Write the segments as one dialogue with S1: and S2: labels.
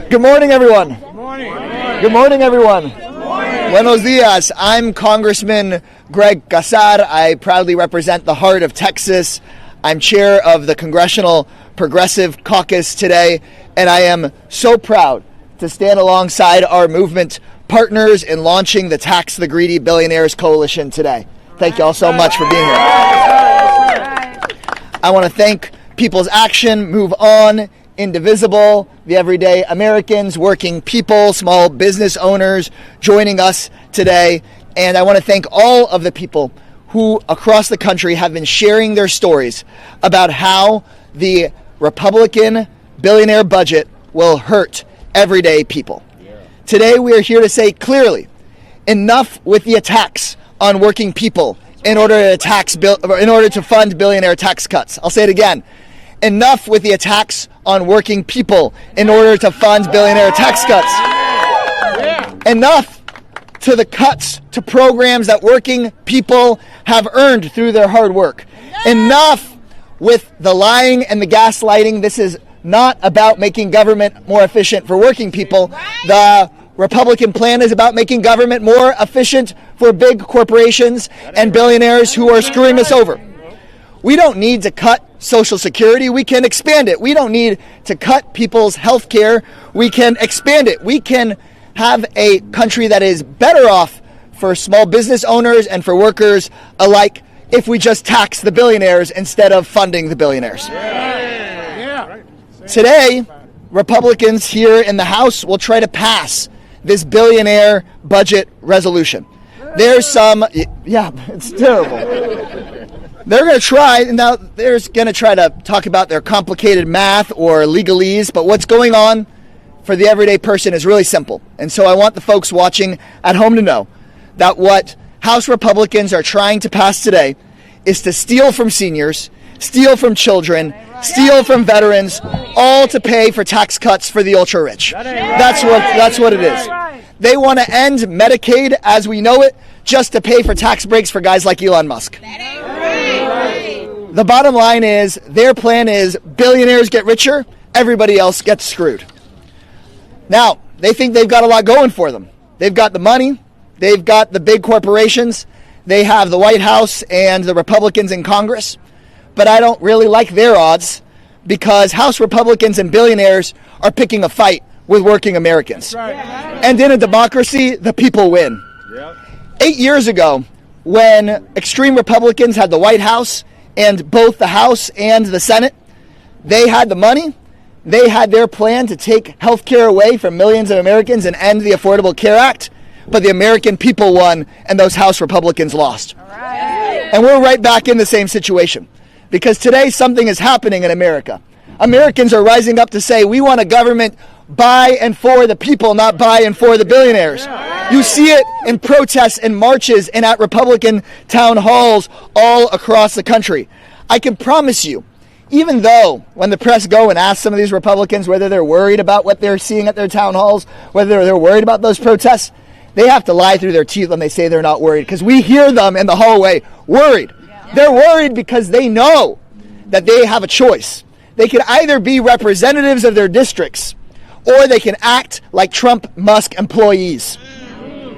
S1: Good morning, everyone.
S2: Good morning.
S1: Good morning, everyone. Buenos dias. I'm Congressman Greg Casar. I proudly represent the heart of Texas. I'm chair of the Congressional Progressive Caucus today, and I am so proud to stand alongside our movement partners in launching the Tax the Greedy Billionaires Coalition today. Thank you all so much for being here. I want to thank People's Action, Move On, Indivisible, the everyday Americans, working people, small business owners joining us today. And I want to thank all of the people who across the country have been sharing their stories about how the Republican billionaire budget will hurt everyday people. Today we are here to say clearly, enough with the attacks on working people in order to fund billionaire tax cuts. I'll say it again. Enough with the attacks on working people in order to fund billionaire tax cuts. Enough to the cuts to programs that working people have earned through their hard work. Enough with the lying and the gaslighting. This is not about making government more efficient for working people. The Republican plan is about making government more efficient for big corporations and billionaires who are screwing us over. We don't need to cut Social Security. We can expand it. We don't need to cut people's health care. We can expand it. We can have a country that is better off for small business owners and for workers alike if we just tax the billionaires instead of funding the billionaires. Today, Republicans here in the House will try to pass this billionaire budget resolution. There's some, it's terrible. They're going to try, now they're going to try to talk about their complicated math or legalese, but what's going on for the everyday person is really simple. And so I want the folks watching at home to know that what House Republicans are trying to pass today is to steal from seniors, steal from children, steal from veterans, all to pay for tax cuts for the ultra-rich. That's what it is. They want to end Medicaid as we know it just to pay for tax breaks for guys like Elon Musk. The bottom line is, their plan is billionaires get richer, everybody else gets screwed. Now, they think they've got a lot going for them. They've got the money, they've got the big corporations, they have the White House and the Republicans in Congress, but I don't really like their odds because House Republicans and billionaires are picking a fight with working Americans. And in a democracy, the people win. 8 years ago, when extreme Republicans had the White House and both the House and the Senate, they had the money, they had their plan to take health care away from millions of Americans and end the Affordable Care Act, but the American people won and those House Republicans lost. And we're right back in the same situation because today something is happening in America. Americans are rising up to say we want a government by and for the people, not by and for the billionaires. You see it in protests and marches and at Republican town halls all across the country. I can promise you, even though when the press go and ask some of these Republicans whether they're worried about what they're seeing at their town halls, whether they're worried about those protests, they have to lie through their teeth when they say they're not worried because we hear them in the hallway worried. They're worried because they know that they have a choice. They can either be representatives of their districts or they can act like Trump-Musk employees.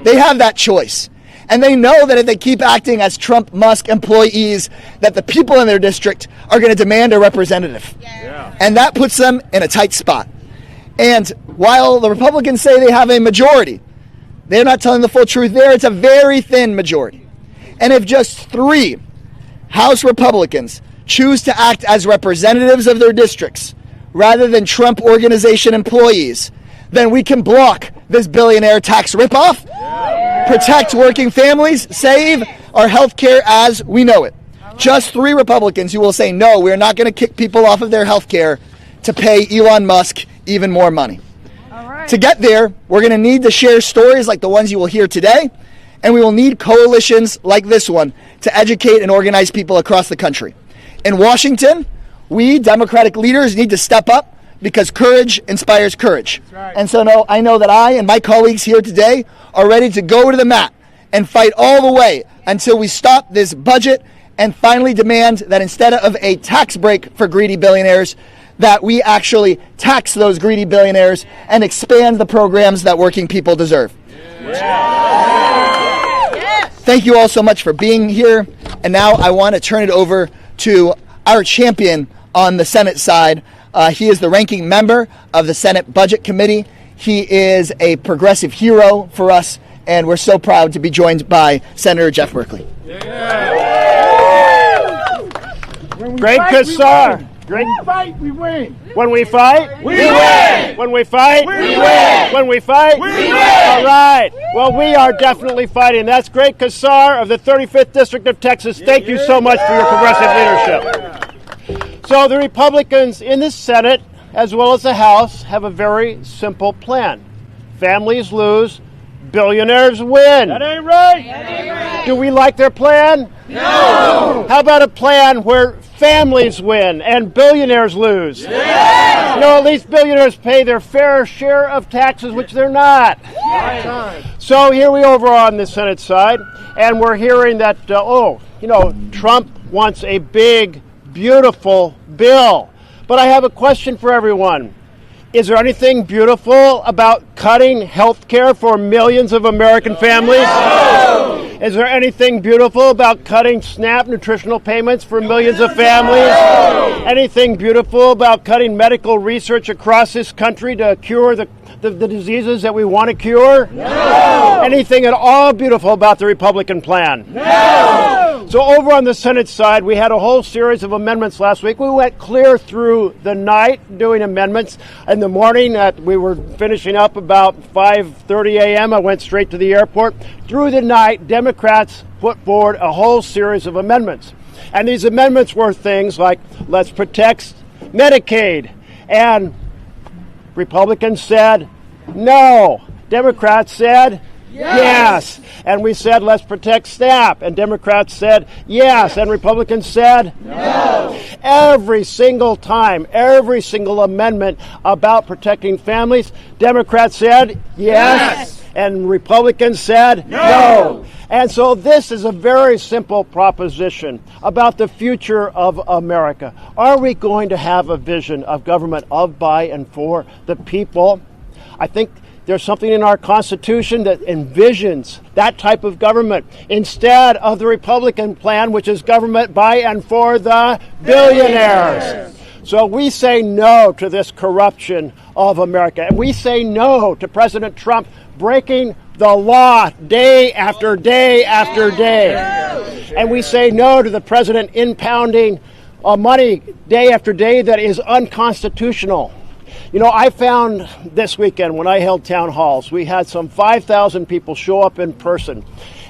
S1: They have that choice. And they know that if they keep acting as Trump-Musk employees, that the people in their district are going to demand a representative. And that puts them in a tight spot. And while the Republicans say they have a majority, they're not telling the full truth there. It's a very thin majority. And if just 3 House Republicans choose to act as representatives of their districts rather than Trump organization employees, then we can block this billionaire tax ripoff, protect working families, save our health care as we know it. Just 3 Republicans who will say, no, we're not going to kick people off of their health care to pay Elon Musk even more money. To get there, we're going to need to share stories like the ones you will hear today, and we will need coalitions like this one to educate and organize people across the country. In Washington, we Democratic leaders need to step up because courage inspires courage. And so I know that I and my colleagues here today are ready to go to the mat and fight all the way until we stop this budget and finally demand that instead of a tax break for greedy billionaires, that we actually tax those greedy billionaires and expand the programs that working people deserve. Thank you all so much for being here. And now I want to turn it over to our champion on the Senate side. He is the ranking member of the Senate Budget Committee. He is a progressive hero for us, and we're so proud to be joined by Senator Jeff Merkley.
S2: Great Casar.
S3: When we fight, we win.
S2: When we fight,
S3: we win.
S2: When we fight,
S3: we win.
S2: When we fight,
S3: we win.
S2: All right. Well, we are definitely fighting. That's Great Casar of the 35th District of Texas. Thank you so much for your progressive leadership. So the Republicans in the Senate, as well as the House, have a very simple plan. Families lose, billionaires win.
S3: That ain't right. That ain't right.
S2: Do we like their plan?
S3: No.
S2: How about a plan where families win and billionaires lose?
S3: Yeah.
S2: You know, at least billionaires pay their fair share of taxes, which they're not.
S3: Yeah.
S2: So here we over on the Senate side, and we're hearing that, Trump wants a big, beautiful bill. But I have a question for everyone. Is there anything beautiful about cutting health care for millions of American families?
S3: No.
S2: Is there anything beautiful about cutting SNAP nutritional payments for millions of families?
S3: No.
S2: Anything beautiful about cutting medical research across this country to cure the diseases that we want to cure?
S3: No.
S2: Anything at all beautiful about the Republican plan?
S3: No.
S2: So over on the Senate side, we had a whole series of amendments last week. We went clear through the night doing amendments. In the morning, we were finishing up about 5:30 a.m. I went straight to the airport. Through the night, Democrats put forward a whole series of amendments. And these amendments were things like, let's protect Medicaid. And Republicans said no. Democrats said yes. And we said, let's protect SNAP. And Democrats said yes. And Republicans said
S3: no.
S2: Every single time, every single amendment about protecting families, Democrats said yes. And Republicans said no. And so this is a very simple proposition about the future of America. Are we going to have a vision of government of, by, and for the people? I think there's something in our Constitution that envisions that type of government instead of the Republican plan, which is government by and for the billionaires. So we say no to this corruption of America. And we say no to President Trump breaking the law day after day after day. And we say no to the president impounding money day after day that is unconstitutional. You know, I found this weekend when I held town halls, we had some 5,000 people show up in person.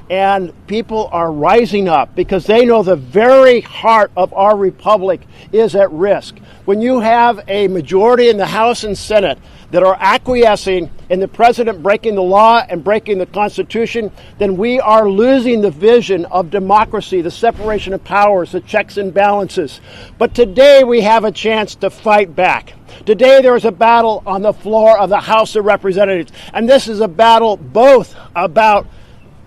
S2: And people are rising up because they know the very heart of our republic is at risk. When you have a majority in the House and Senate that are acquiescing in the president breaking the law and breaking the Constitution, then we are losing the vision of democracy, the separation of powers, the checks and balances. But today we have a chance to fight back. Today there is a battle on the floor of the House of Representatives, and this is a battle both about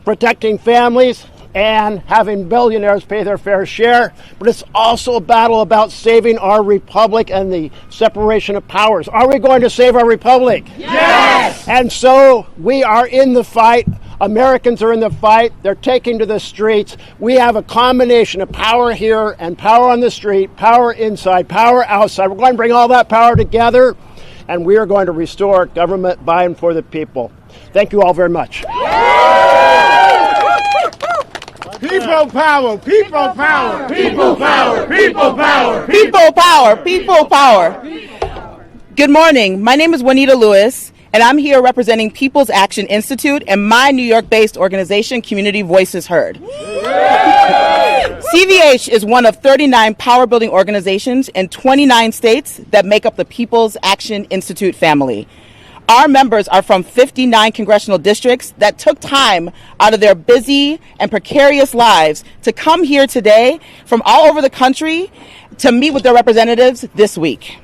S2: protecting families and having billionaires pay their fair share, but it's also a battle about saving our republic and the separation of powers. Are we going to save our republic?
S3: Yes!
S2: And so we are in the fight. Americans are in the fight. They're taking to the streets. We have a combination of power here and power on the street, power inside, power outside. We're going to bring all that power together, and we are going to restore government by and for the people. Thank you all very much.
S3: People power, people power, people power, people power,
S4: people power, people power. Good morning. My name is Juanita Lewis, and I'm here representing People's Action Institute and my New York-based organization, Community Voices Heard. CVH is one of 39 power-building organizations in 29 states that make up the People's Action Institute family. Our members are from 59 congressional districts that took time out of their busy and precarious lives to come here today from all over the country to meet with their representatives this week.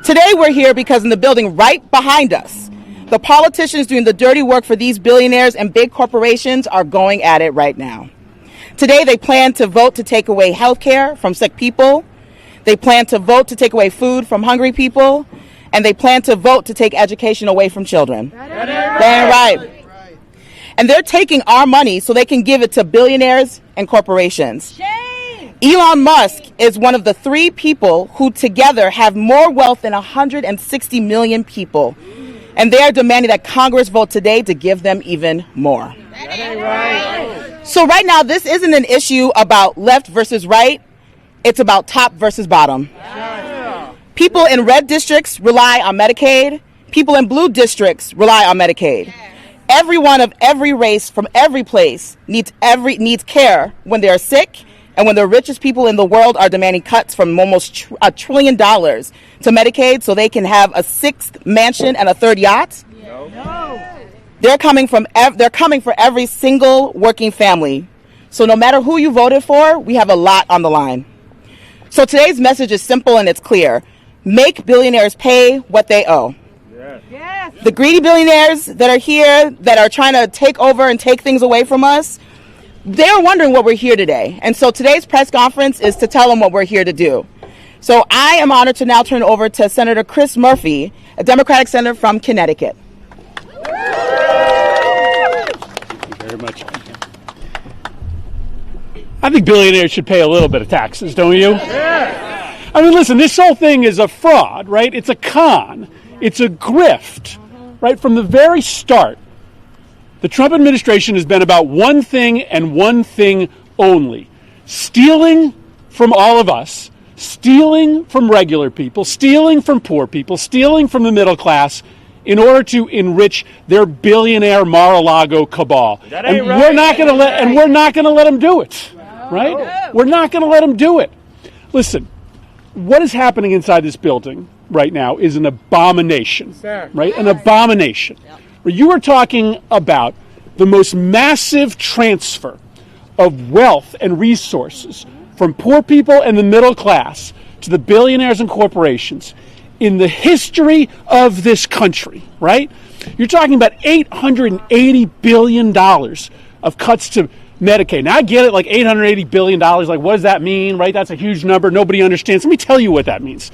S4: Today we're here because in the building right behind us, the politicians doing the dirty work for these billionaires and big corporations are going at it right now. Today they plan to vote to take away health care from sick people. They plan to vote to take away food from hungry people, and they plan to vote to take education away from children. That ain't right. And they're taking our money so they can give it to billionaires and corporations. Elon Musk is one of the 3 people who together have more wealth than 160 million people. And they are demanding that Congress vote today to give them even more. That ain't right. So right now, this isn't an issue about left versus right. It's about top versus bottom. People in red districts rely on Medicaid. People in blue districts rely on Medicaid. Everyone of every race from every place needs care when they are sick, and when the richest people in the world are demanding cuts from almost $1 trillion to Medicaid so they can have a 6th mansion and a 3rd yacht. No. They're coming for every single working family. So no matter who you voted for, we have a lot on the line. So today's message is simple and it's clear. Make billionaires pay what they owe. Yes. The greedy billionaires that are here, that are trying to take over and take things away from us, they're wondering what we're here today. And so today's press conference is to tell them what we're here to do. So I am honored to now turn it over to Senator Chris Murphy, a Democratic senator from Connecticut.
S5: Thank you very much. I think billionaires should pay a little bit of taxes, don't you? Yeah. I mean, listen, this whole thing is a fraud, right? It's a con. It's a grift, right? From the very start, the Trump administration has been about one thing and one thing only: stealing from all of us, stealing from regular people, stealing from poor people, stealing from the middle class in order to enrich their billionaire Mar-a-Lago cabal. And we're not going to let them do it, right? We're not going to let them do it. Listen, what is happening inside this building right now is an abomination, right? An abomination. You are talking about the most massive transfer of wealth and resources from poor people and the middle class to the billionaires and corporations in the history of this country, right? You're talking about $880 billion of cuts to Medicaid. Now, I get it, like $880 billion, like what does that mean, right? That's a huge number. Nobody understands. Let me tell you what that means.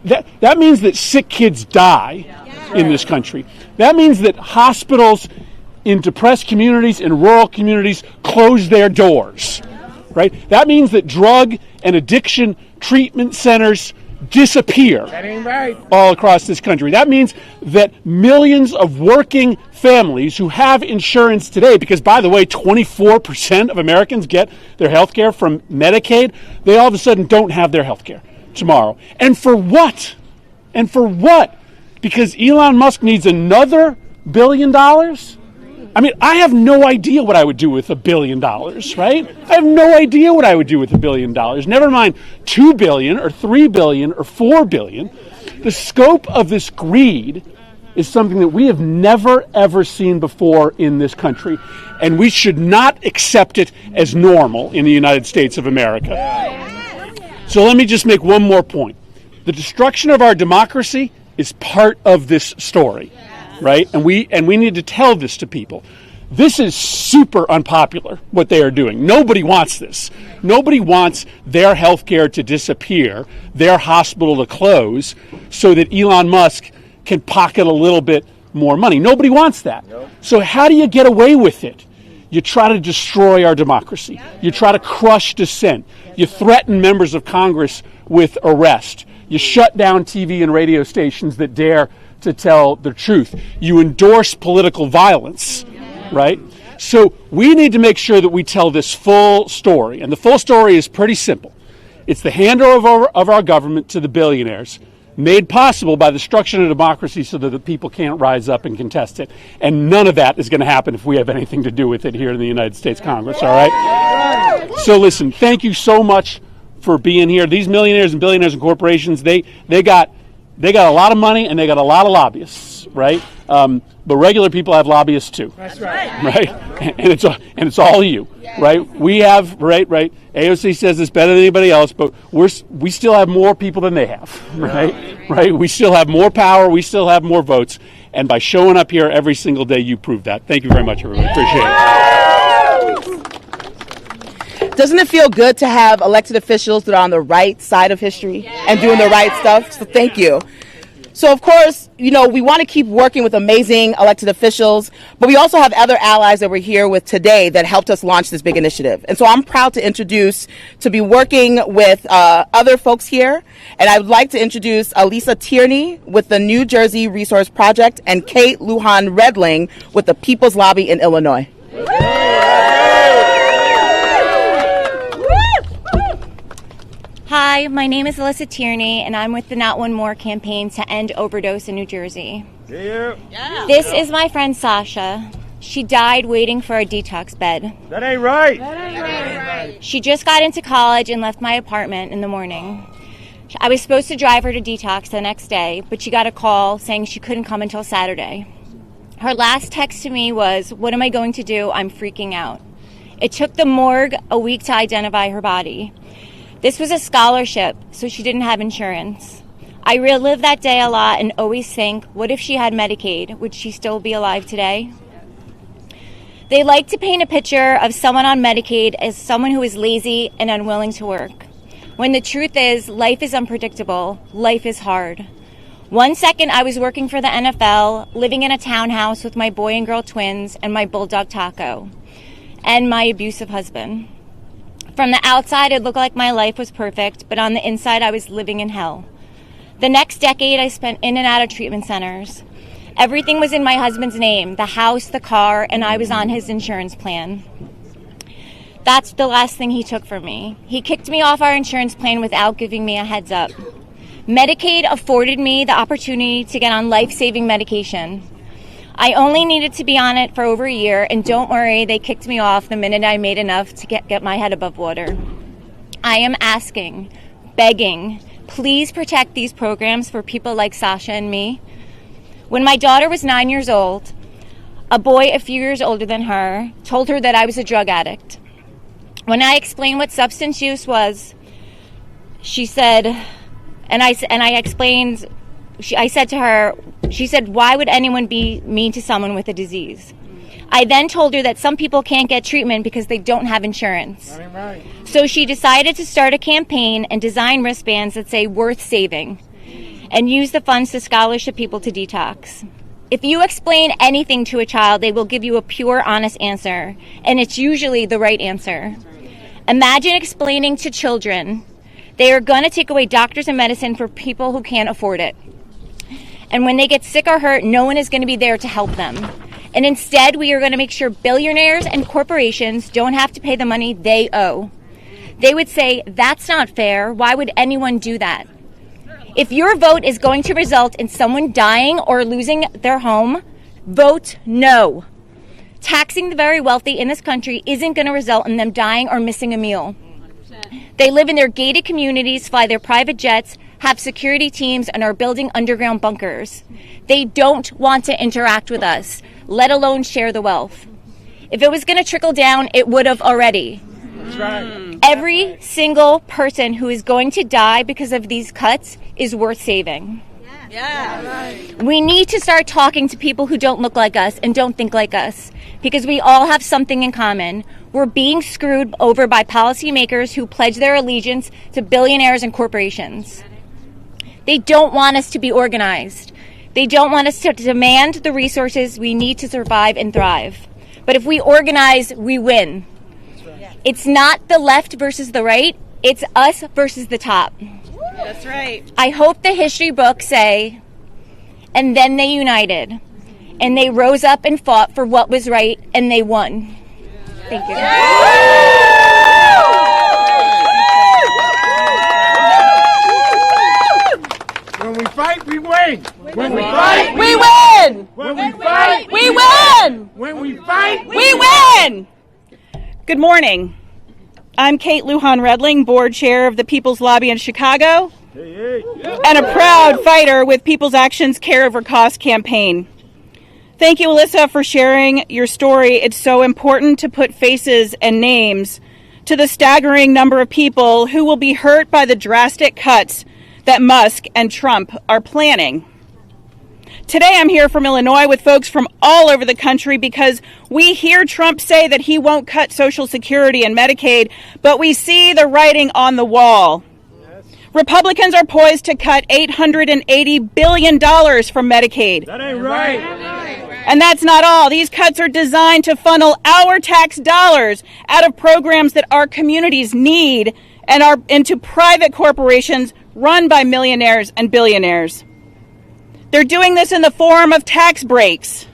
S5: That means that sick kids die in this country. That means that hospitals in depressed communities, in rural communities, close their doors, right? That means that drug and addiction treatment centers disappear all across this country. That means that millions of working families who have insurance today, because, by the way, 24% of Americans get their health care from Medicaid, they all of a sudden don't have their health care tomorrow. And for what? And for what? Because Elon Musk needs another $1 billion? I mean, I have no idea what I would do with $1 billion, right? I have no idea what I would do with $1 billion. Never mind $2 billion or $3 billion or $4 billion. The scope of this greed is something that we have never, ever seen before in this country, and we should not accept it as normal in the United States of America. So let me just make one more point. The destruction of our democracy is part of this story, right? And we need to tell this to people. This is super unpopular, what they are doing. Nobody wants this. Nobody wants their health care to disappear, their hospital to close, so that Elon Musk can pocket a little bit more money. Nobody wants that. Nope. So how do you get away with it? You try to destroy our democracy. You try to crush dissent. You threaten members of Congress with arrest. You shut down TV and radio stations that dare to tell the truth. You endorse political violence, right? So we need to make sure that we tell this full story. And the full story is pretty simple. It's the handover of our government to the billionaires, made possible by the destruction of democracy so that the people can't rise up and contest it. And none of that is going to happen if we have anything to do with it here in the United States Congress, all right? So listen, thank you so much for being here. These millionaires and billionaires and corporations, they got a lot of money and they got a lot of lobbyists, right? But regular people have lobbyists too. That's right. Right? And it's all you, right? We have, right? AOC says it's better than anybody else, but we still have more people than they have, right? Right? We still have more power. We still have more votes. And by showing up here every single day, you prove that. Thank you very much, everybody. Appreciate it.
S4: Doesn't it feel good to have elected officials that are on the right side of history and doing the right stuff? So thank you. So, of course, we want to keep working with amazing elected officials, but we also have other allies that we're here with today that helped us launch this big initiative. And so I'm proud to be working with other folks here. And I would like to introduce Elisa Tierney with the New Jersey Resource Project and Kate Lujan Redling with the People's Lobby in Illinois.
S6: Hi, my name is Alyssa Tierney, and I'm with the Not One More campaign to end overdose in New Jersey. Yeah. This is my friend Sasha. She died waiting for a detox bed.
S3: That ain't right.
S6: She just got into college and left my apartment in the morning. I was supposed to drive her to detox the next day, but she got a call saying she couldn't come until Saturday. Her last text to me was, "What am I going to do? I'm freaking out." It took the morgue a week to identify her body. This was a scholarship, so she didn't have insurance. I relive that day a lot and always think, what if she had Medicaid? Would she still be alive today? They like to paint a picture of someone on Medicaid as someone who is lazy and unwilling to work, when the truth is, life is unpredictable, life is hard. One second I was working for the NFL, living in a townhouse with my boy and girl twins and my bulldog Taco, and my abusive husband. From the outside, it looked like my life was perfect, but on the inside, I was living in hell. The next decade, I spent in and out of treatment centers. Everything was in my husband's name, the house, the car, and I was on his insurance plan. That's the last thing he took from me. He kicked me off our insurance plan without giving me a heads up. Medicaid afforded me the opportunity to get on life-saving medication. I only needed to be on it for over a year, and don't worry, they kicked me off the minute I made enough to get my head above water. I am asking, begging, please protect these programs for people like Sasha and me. When my daughter was 9 years old, a boy a few years older than her told her that I was a drug addict. When I explained what substance use was, she said, I said to her, she said, why would anyone be mean to someone with a disease? I then told her that some people can't get treatment because they don't have insurance. Right. So she decided to start a campaign and design wristbands that say worth saving and use the funds to scholarship people to detox. If you explain anything to a child, they will give you a pure, honest answer, and it's usually the right answer. Imagine explaining to children they are going to take away doctors and medicine for people who can't afford it. And when they get sick or hurt, no one is going to be there to help them. And instead, we are going to make sure billionaires and corporations don't have to pay the money they owe. They would say, that's not fair. Why would anyone do that? If your vote is going to result in someone dying or losing their home, vote no. Taxing the very wealthy in this country isn't going to result in them dying or missing a meal. They live in their gated communities, fly their private jets, have security teams, and are building underground bunkers. They don't want to interact with us, let alone share the wealth. If it was going to trickle down, it would have already. That's right. Every single person who is going to die because of these cuts is worth saving. Yeah. We need to start talking to people who don't look like us and don't think like us, because we all have something in common. We're being screwed over by policymakers who pledge their allegiance to billionaires and corporations. They don't want us to be organized. They don't want us to demand the resources we need to survive and thrive. But if we organize, we win. It's not the left versus the right. It's us versus the top.
S4: That's right.
S6: I hope the history books say, and then they united, and they rose up and fought for what was right, and they won. Thank you.
S3: When we fight, we win. When we fight,
S4: We win!
S3: when we fight,
S4: We win!
S3: when we fight,
S4: We win! Good morning. I'm Kate Lujan Redling, board chair of the People's Lobby in Chicago, and a proud fighter with People's Action's Care Over Cost campaign. Thank you, Alyssa, for sharing your story. It's so important to put faces and names to the staggering number of people who will be hurt by the drastic cuts that Musk and Trump are planning.
S7: Today I'm here from Illinois with folks from all over the country because we hear Trump say that he won't cut Social Security and Medicaid, but we see the writing on the wall. Republicans are poised to cut $880 billion from Medicaid.
S3: That ain't right.
S7: And that's not all. These cuts are designed to funnel our tax dollars out of programs that our communities need and are into private corporations run by millionaires and billionaires. They're doing this in the form of tax breaks.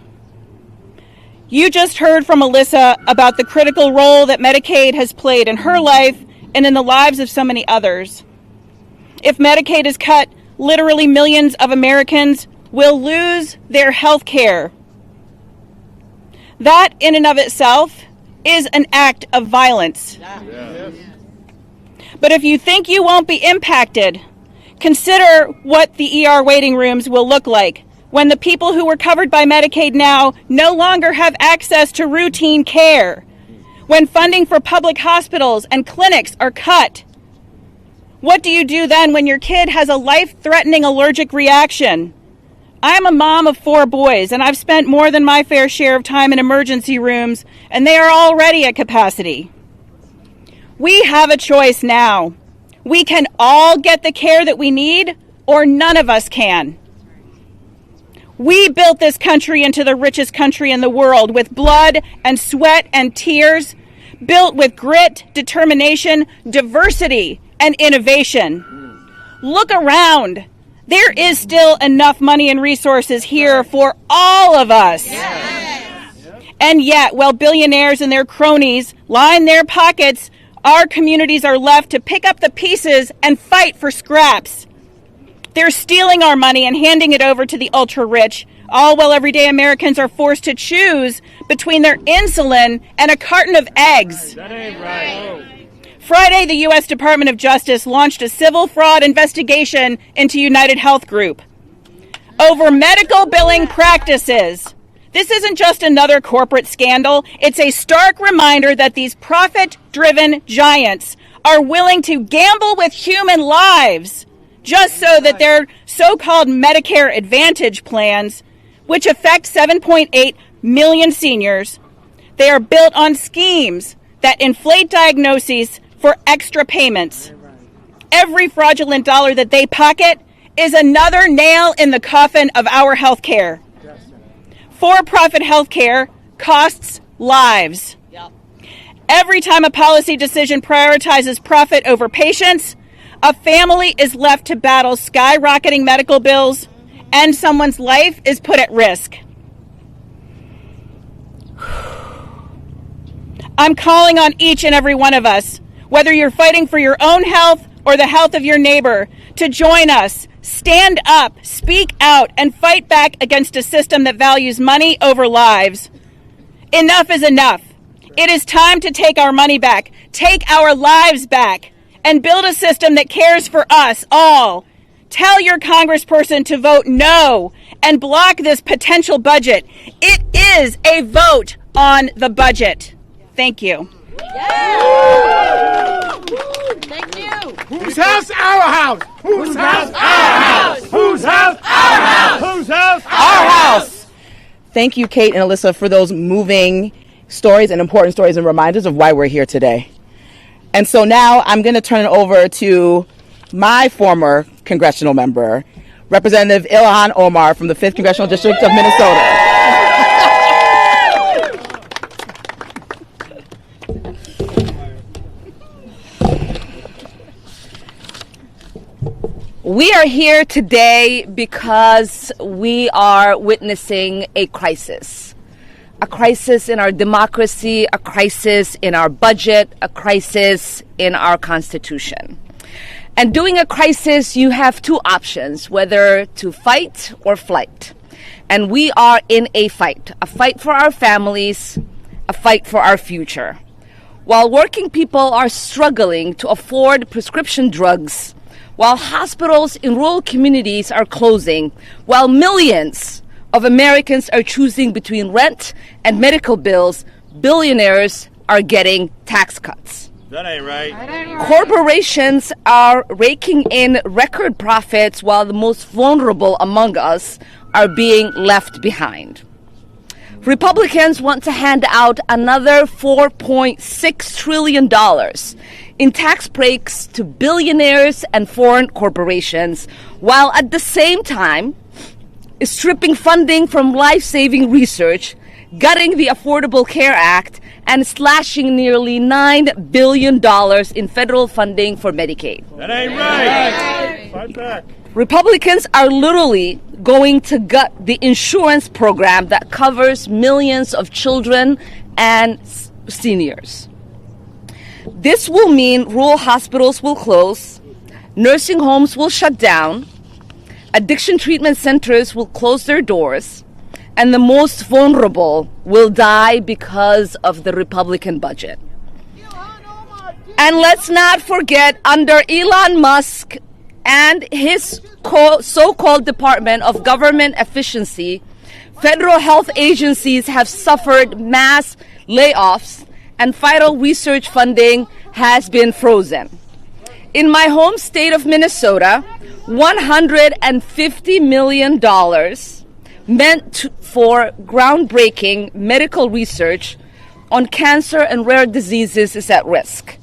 S7: You just heard from Melissa about the critical role that Medicaid has played in her life and in the lives of so many others. If Medicaid is cut, literally millions of Americans will lose their health care. That, in and of itself, is an act of violence. Yeah. But if you think you won't be impacted, consider what the ER waiting rooms will look like when the people who were covered by Medicaid now no longer have access to routine care, when funding for public hospitals and clinics are cut. What do you do then when your kid has a life-threatening allergic reaction? I'm a mom of 4 boys, and I've spent more than my fair share of time in emergency rooms, and they are already at capacity. We have a choice now. We can all get the care that we need, or none of us can. We built this country into the richest country in the world with blood and sweat and tears, built with grit, determination, diversity, and innovation. Look around. There is still enough money and resources here for all of us. Yes. And yet, while billionaires and their cronies line their pockets, our communities are left to pick up the pieces and fight for scraps. They're stealing our money and handing it over to the ultra-rich, all while everyday Americans are forced to choose between their insulin and a carton of eggs.
S3: That ain't right.
S7: Friday, the U.S. Department of Justice launched a civil fraud investigation into United Health Group over medical billing practices. This isn't just another corporate scandal. It's a stark reminder that these profit-driven giants are willing to gamble with human lives just so that their so-called Medicare Advantage plans, which affect 7.8 million seniors, they are built on schemes that inflate diagnoses for extra payments. Every fraudulent dollar that they pocket is another nail in the coffin of our health care. For-profit health care costs lives. Every time a policy decision prioritizes profit over patients, a family is left to battle skyrocketing medical bills, and someone's life is put at risk. I'm calling on each and every one of us, whether you're fighting for your own health or the health of your neighbor, to join us, stand up, speak out, and fight back against a system that values money over lives. Enough is enough. It is time to take our money back, take our lives back, and build a system that cares for us all. Tell your congressperson to vote no and block this potential budget. It is a vote on the budget. Thank you.
S8: Thank you.
S3: Whose house? Our house. Whose house? Our house. Whose house? Our house. Whose house?
S4: Our house. Thank you, Kate and Alyssa, for those moving stories and important stories and reminders of why we're here today. And so now I'm going to turn it over to my former congressional member, Representative Ilhan Omar from the 5th Congressional District of Minnesota.
S8: We are here today because we are witnessing a crisis in our democracy, a crisis in our budget, a crisis in our Constitution. And during a crisis, you have 2 options, whether to fight or flight. And we are in a fight for our families, a fight for our future. While working people are struggling to afford prescription drugs, while hospitals in rural communities are closing, while millions of Americans are choosing between rent and medical bills, billionaires are getting tax cuts.
S3: That ain't right.
S8: Corporations are raking in record profits while the most vulnerable among us are being left behind. Republicans want to hand out another $4.6 trillion in tax breaks to billionaires and foreign corporations, while at the same time stripping funding from life-saving research, gutting the Affordable Care Act, and slashing nearly $9 billion in federal funding for Medicaid.
S3: That ain't right. Fight back.
S8: Republicans are literally going to gut the insurance program that covers millions of children and seniors. This will mean rural hospitals will close, nursing homes will shut down, addiction treatment centers will close their doors, and the most vulnerable will die because of the Republican budget. And let's not forget, under Elon Musk and his so-called Department of Government Efficiency, federal health agencies have suffered mass layoffs and vital research funding has been frozen. In my home state of Minnesota, $150 million meant for groundbreaking medical research on cancer and rare diseases is at risk.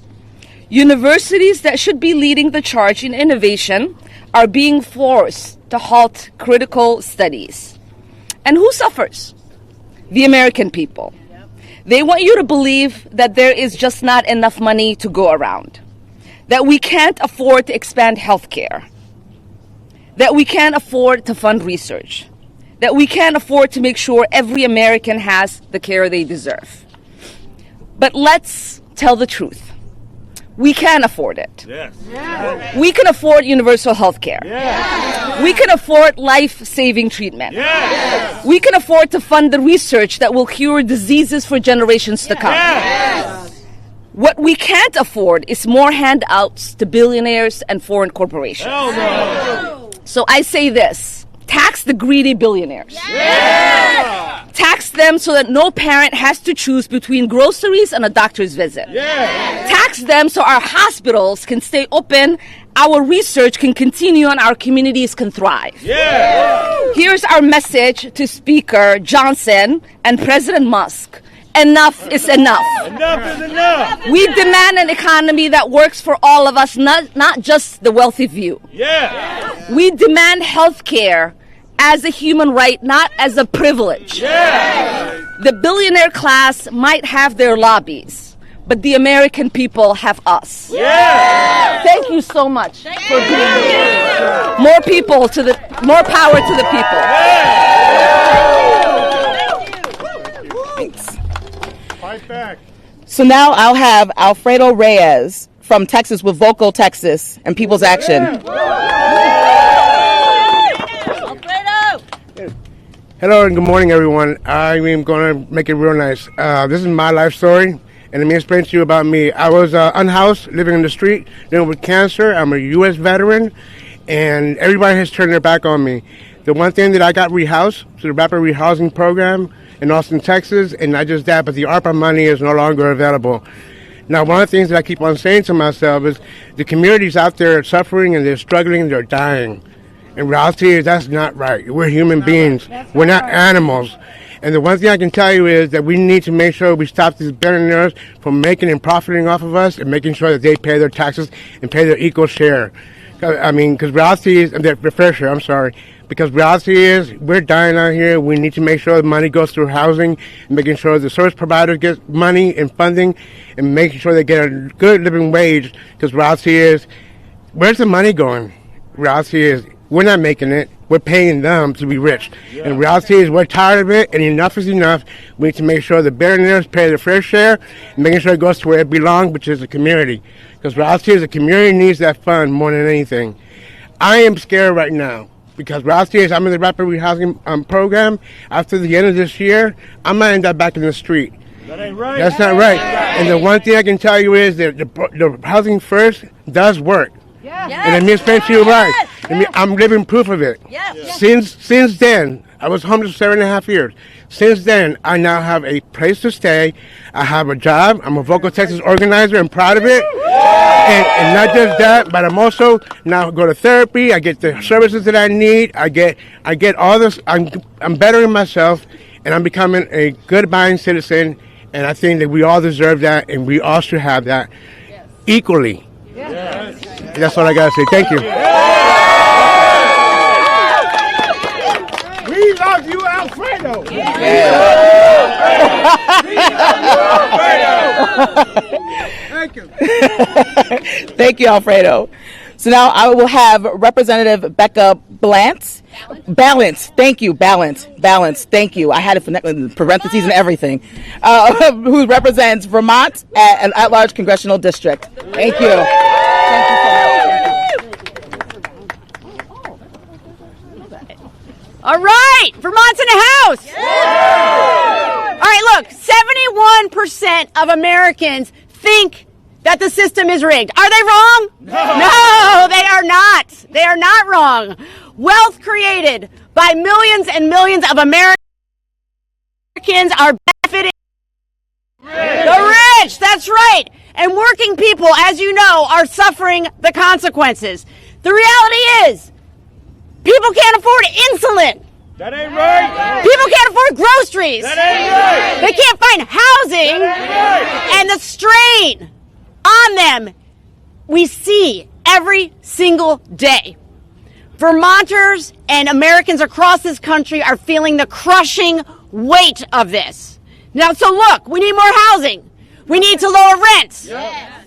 S8: Universities that should be leading the charge in innovation are being forced to halt critical studies. And who suffers? The American people. They want you to believe that there is just not enough money to go around, that we can't afford to expand healthcare, that we can't afford to fund research, that we can't afford to make sure every American has the care they deserve. But let's tell the truth. We can afford it.
S3: Yes.
S8: We can afford universal health care.
S3: Yes.
S8: We can afford life-saving treatment.
S3: Yes.
S8: We can afford to fund the research that will cure diseases for generations to come.
S3: Yes.
S8: What we can't afford is more handouts to billionaires and foreign corporations.
S3: Hell no.
S8: So I say this, tax the greedy billionaires.
S3: Yeah.
S8: Tax them so that no parent has to choose between groceries and a doctor's visit.
S3: Yeah.
S8: Tax them so our hospitals can stay open, our research can continue, and our communities can thrive.
S3: Yeah.
S8: Here's our message to Speaker Johnson and President Musk. Enough is enough.
S3: Enough is enough.
S8: We demand an economy that works for all of us, not just the wealthy few.
S3: Yeah.
S8: We demand health care as a human right, not as a privilege.
S3: Yeah.
S8: The billionaire class might have their lobbies, but the American people have us.
S3: Yeah.
S8: Thank you so much for being here. More power to the people.
S4: Thanks.
S3: Fight back.
S4: So now I'll have Alfredo Reyes from Texas with Vocal Texas and People's Action.
S9: Hello and good morning, everyone. I am going to make it real nice. This is my life story, and let me explain to you about me. I was unhoused, living in the street, dealing with cancer. I'm a U.S. veteran, and everybody has turned their back on me. The one thing that I got rehoused to the Rapid Rehousing Program in Austin, Texas, and not just that, but the ARPA money is no longer available. Now, one of the things that I keep on saying to myself is the communities out there are suffering and they're struggling and they're dying. In reality, is that's not right. We're human beings. We're not animals. And the one thing I can tell you is that we need to make sure we stop these billionaires from making and profiting off of us and making sure that they pay their taxes and pay their equal share. I mean, because reality is, their fair share, I'm sorry. Because reality is, we're dying out here. We need to make sure the money goes through housing and making sure the service providers get money and funding and making sure they get a good living wage. Because reality is, where's the money going? Reality is, we're not making it. We're paying them to be rich. Yeah. And reality is we're tired of it, and enough is enough. We need to make sure the billionaires pay their fair share and making sure it goes to where it belongs, which is the community. Because reality is the community needs that fund more than anything. I am scared right now because reality is I'm in the Rapid Rehousing Program. After the end of this year, I might end up back in the street.
S3: That ain't right.
S9: That's not right. And the one thing I can tell you is that the Housing First does work.
S7: Yeah.
S9: And let me explain to you why. I'm living proof of it.
S7: Yes.
S9: Since then, I was homeless 7.5 years. Since then, I now have a place to stay. I have a job. I'm a Vocal Texas organizer and proud of it. And not just that, but I'm also now go to therapy. I get the services that I need. I get all this. I'm bettering myself, and I'm becoming a good abiding citizen. And I think that we all deserve that, and we all should have that equally. Yes. That's all I gotta say. Thank you.
S3: We love you, Alfredo. We love you, Alfredo. Thank you.
S4: Thank you, Alfredo. So now I will have Representative Becca Balint. Thank you, Balint. Thank you. I had it for parentheses and everything. Who represents Vermont at an at-large congressional district. Thank you. Thank you so much.
S10: All right, Vermont's in the house. All right, look, 71% of Americans think that the system is rigged. Are they wrong? No, they are not. They are not wrong. Wealth created by millions and millions of Americans are benefiting the rich. That's right. And working people, as you know, are suffering the consequences. The reality is, people can't afford insulin.
S3: That ain't right.
S10: People can't afford groceries.
S3: That ain't right.
S10: They can't find housing.
S3: That ain't right.
S10: And the strain on them we see every single day. Vermonters and Americans across this country are feeling the crushing weight of this. Now, so look, we need more housing. We need to lower rents.
S3: Yes.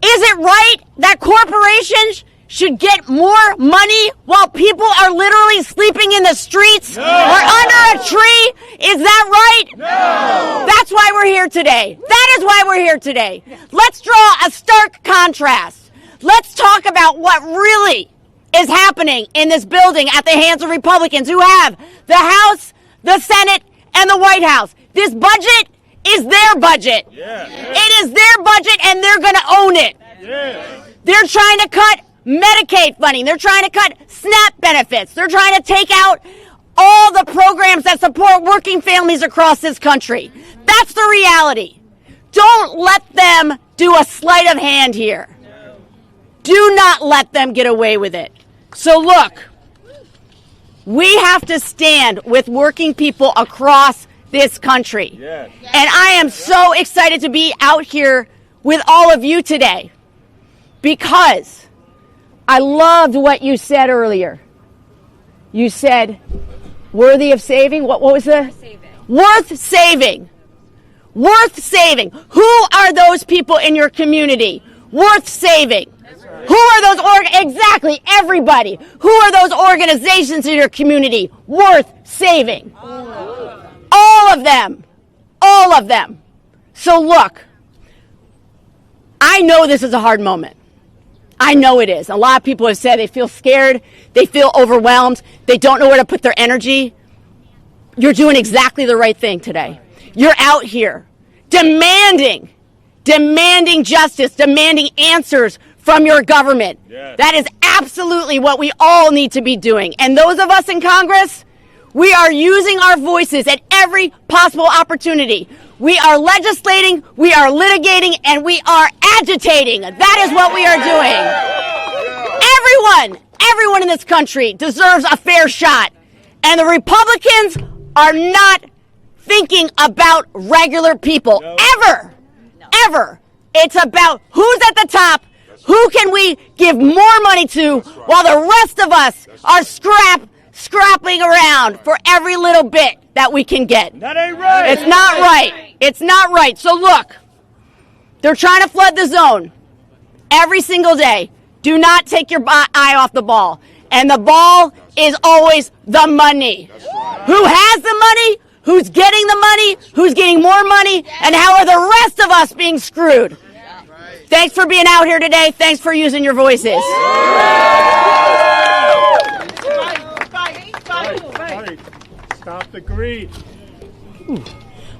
S10: Is it right that corporations should get more money while people are literally sleeping in the streets or under a tree? Is that right?
S3: No.
S10: That's why we're here today. That is why we're here today. Let's draw a stark contrast. Let's talk about what really is happening in this building at the hands of Republicans who have the House, the Senate, and the White House. This budget is their budget.
S3: Yeah.
S10: It is their budget, and they're going to own it.
S3: Yeah.
S10: They're trying to cut Medicaid funding. They're trying to cut SNAP benefits. They're trying to take out all the programs that support working families across this country. That's the reality. Don't let them do a sleight of hand here. Do not let them get away with it. So look, we have to stand with working people across this country.
S3: Yes.
S10: And I am so excited to be out here with all of you today because I loved what you said earlier. You said, worthy of saving? What was the? Worth saving. Worth saving. Who are those people in your community? Worth saving. Right. Who are those exactly, everybody. Who are those organizations in your community worth saving? All of them. All of them. So look, I know this is a hard moment. I know it is. A lot of people have said they feel scared, they feel overwhelmed, they don't know where to put their energy. You're doing exactly the right thing today. You're out here demanding justice, demanding answers from your government. Yes. That is absolutely what we all need to be doing. And those of us in Congress, we are using our voices at every possible opportunity. We are legislating, we are litigating, and we are agitating. That is what we are doing. Everyone in this country deserves a fair shot. And the Republicans are not thinking about regular people. Ever. It's about who's at the top, who can we give more money to, while the rest of us are scrapping around for every little bit that we can get.
S3: That ain't right.
S10: It's not right. It's not right. So look, they're trying to flood the zone every single day. Do not take your eye off the ball. And the ball is always the money. Right. Who has the money? Who's getting the money? Who's getting more money? And how are the rest of us being screwed? Thanks for being out here today. Thanks for using your voices.
S3: Stop the greed.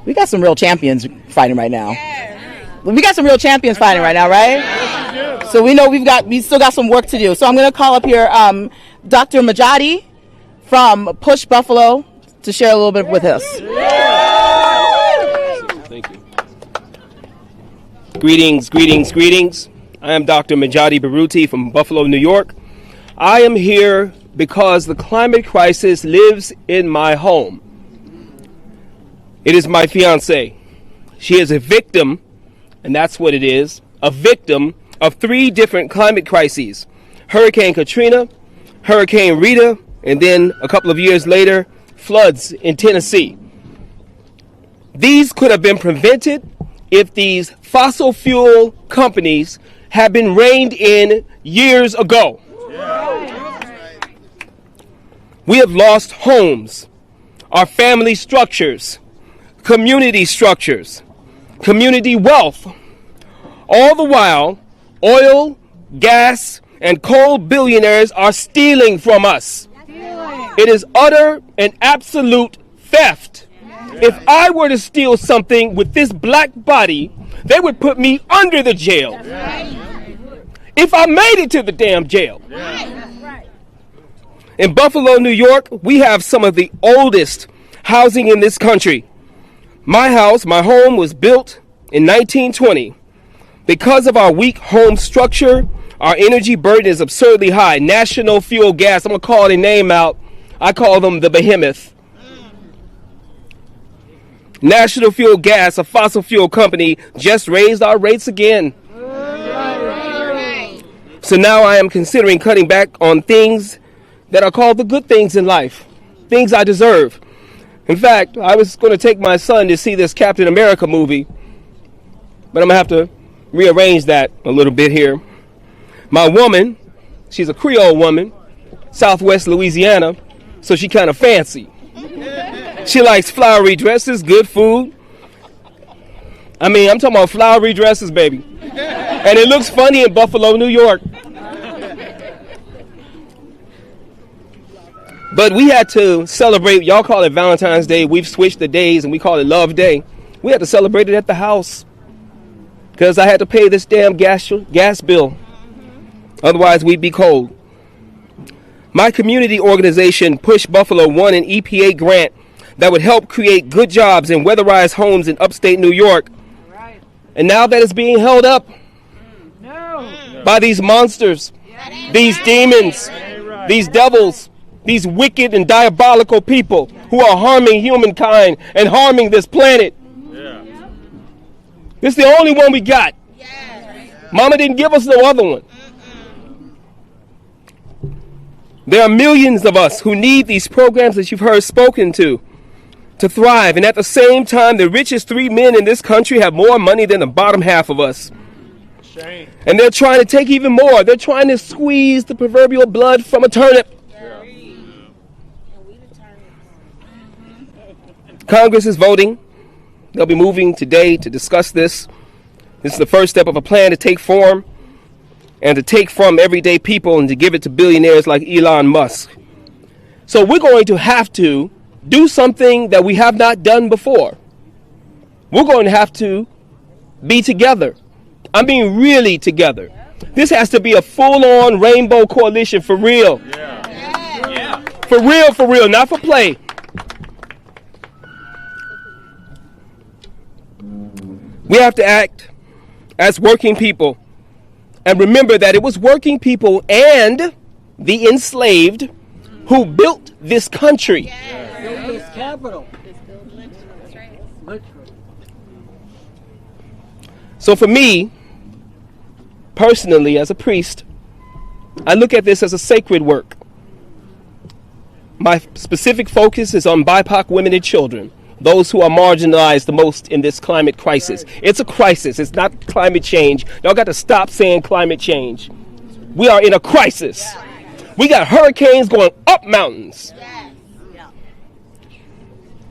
S4: We got some real champions fighting right now. We got some real champions fighting right now, right? So we know we still got some work to do. So I'm going to call up here Dr. Majadi from Push Buffalo to share a little bit with us.
S11: Thank you. Greetings, greetings, greetings. I am Dr. Majadi Baruti from Buffalo, New York. I am here because the climate crisis lives in my home. It is my fiancée. She is a victim, and that's what it is, a victim of 3 different climate crises. Hurricane Katrina, Hurricane Rita, and then a couple of years later, floods in Tennessee. These could have been prevented if these fossil fuel companies had been reined in years ago. We have lost homes, our family structures, community structures, community wealth. All the while, oil, gas, and coal billionaires are stealing from us. It is utter and absolute theft. If I were to steal something with this black body, they would put me under the jail. If I made it to the damn jail. In Buffalo, New York, we have some of the oldest housing in this country. My house, my home, was built in 1920. Because of our weak home structure, our energy burden is absurdly high. National Fuel Gas, I'm going to call their name out. I call them the behemoth. National Fuel Gas, a fossil fuel company, just raised our rates again. So now I am considering cutting back on things that are called the good things in life, things I deserve. In fact, I was going to take my son to see this Captain America movie, but I'm going to have to rearrange that a little bit here. My woman, she's a Creole woman, Southwest Louisiana, so she kind of fancy. She likes flowery dresses, good food. I'm talking about flowery dresses, baby. And it looks funny in Buffalo, New York. But we had to celebrate, y'all call it Valentine's Day, we've switched the days and we call it Love Day. We had to celebrate it at the house because I had to pay this damn gas bill. Otherwise, we'd be cold. My community organization Push Buffalo won an EPA grant that would help create good jobs and weatherize homes in upstate New York. And now that it's being held up by these monsters, these demons, these devils, these wicked and diabolical people who are harming humankind and harming this planet. This is the only one we got. Mama didn't give us no other one. There are millions of us who need these programs that you've heard spoken to thrive. And at the same time, the richest 3 men in this country have more money than the bottom half of us. Shame. And they're trying to take even more. They're trying to squeeze the proverbial blood from a turnip. Congress is voting. They'll be moving today to discuss this. This is the first step of a plan to take form and to take from everyday people and to give it to billionaires like Elon Musk. So we're going to have to do something that we have not done before. We're going to have to be together. I mean really together. This has to be a full-on rainbow coalition for real. For real, not for play. We have to act as working people and remember that it was working people and the enslaved who built this country.
S12: This capital.
S11: So for me, personally, as a priest, I look at this as a sacred work. My specific focus is on BIPOC women and children, those who are marginalized the most in this climate crisis. It's a crisis. It's not climate change. Y'all got to stop saying climate change. We are in a crisis. We got hurricanes going up mountains.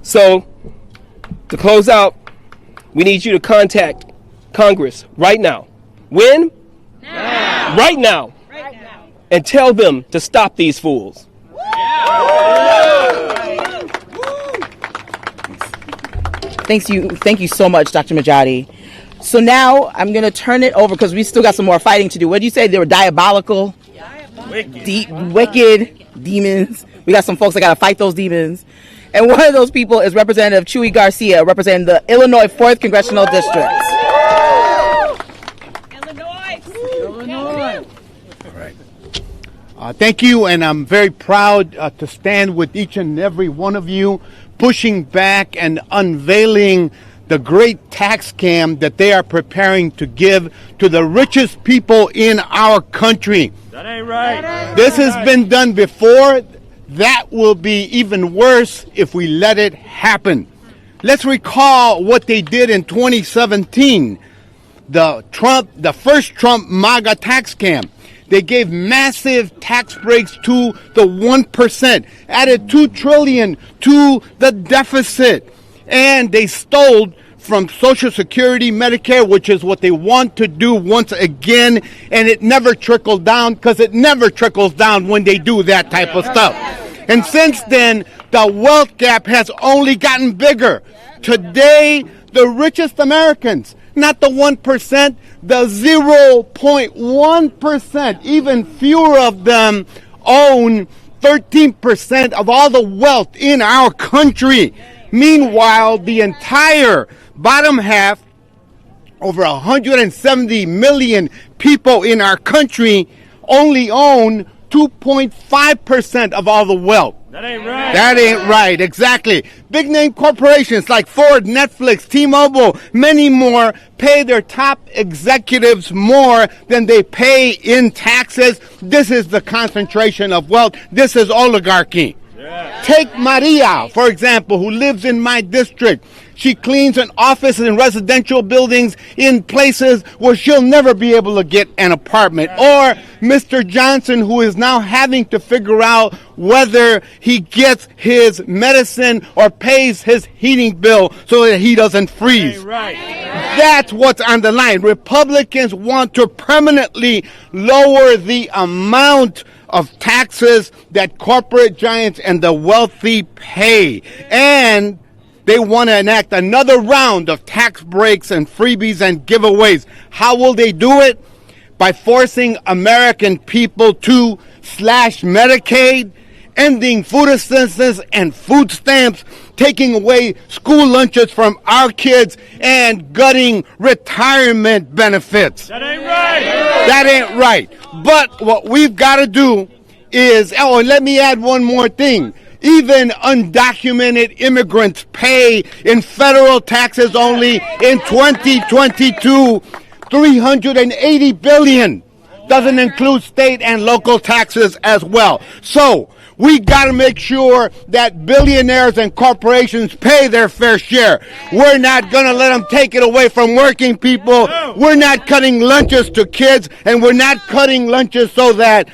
S11: So, to close out, we need you to contact Congress right now. When? Now. Right now. And tell them to stop these fools.
S4: Thank you so much, Dr. Majadi. So now I'm going to turn it over because we still got some more fighting to do. What did you say? They were diabolical, wicked demons. We got some folks that got to fight those demons. And one of those people is Representative Chuy García, representing the Illinois 4th Congressional District.
S3: Thank you, and I'm very proud to stand with each and every one of you, pushing back and unveiling the great tax scam that they are preparing to give to the richest people in our country.
S13: That ain't right.
S3: This has been done before. That will be even worse if we let it happen. Let's recall what they did in 2017, the first Trump MAGA tax scam. They gave massive tax breaks to the 1%, added $2 trillion to the deficit, and they stole from Social Security, Medicare, which is what they want to do once again, and it never trickled down, because it never trickles down when they do that type of stuff. And since then, the wealth gap has only gotten bigger. Today, the richest Americans, not the 1%, the 0.1%, even fewer of them own 13% of all the wealth in our country. Meanwhile, the entire bottom half, over 170 million people in our country, only own 2.5% of all the wealth.
S13: That ain't right.
S3: That ain't right, exactly. Big name corporations like Ford, Netflix, T-Mobile, many more pay their top executives more than they pay in taxes. This is the concentration of wealth. This is oligarchy. Yeah. Take Maria, for example, who lives in my district. She cleans an office in residential buildings in places where she'll never be able to get an apartment. Or Mr. Johnson, who is now having to figure out whether he gets his medicine or pays his heating bill so that he doesn't freeze.
S13: Right.
S3: That's what's on the line. Republicans want to permanently lower the amount of taxes that corporate giants and the wealthy pay. And they want to enact another round of tax breaks and freebies and giveaways. How will they do it? By forcing American people to slash Medicaid, ending food assistance and food stamps, taking away school lunches from our kids, and gutting retirement benefits.
S13: That ain't right.
S3: That ain't right. But what we've got to do is, oh, and let me add one more thing. Even undocumented immigrants pay in federal taxes only in 2022 $380 billion. Doesn't include state and local taxes as well. So we got to make sure that billionaires and corporations pay their fair share. We're not going to let them take it away from working people. We're not cutting lunches to kids, and we're not cutting lunches so that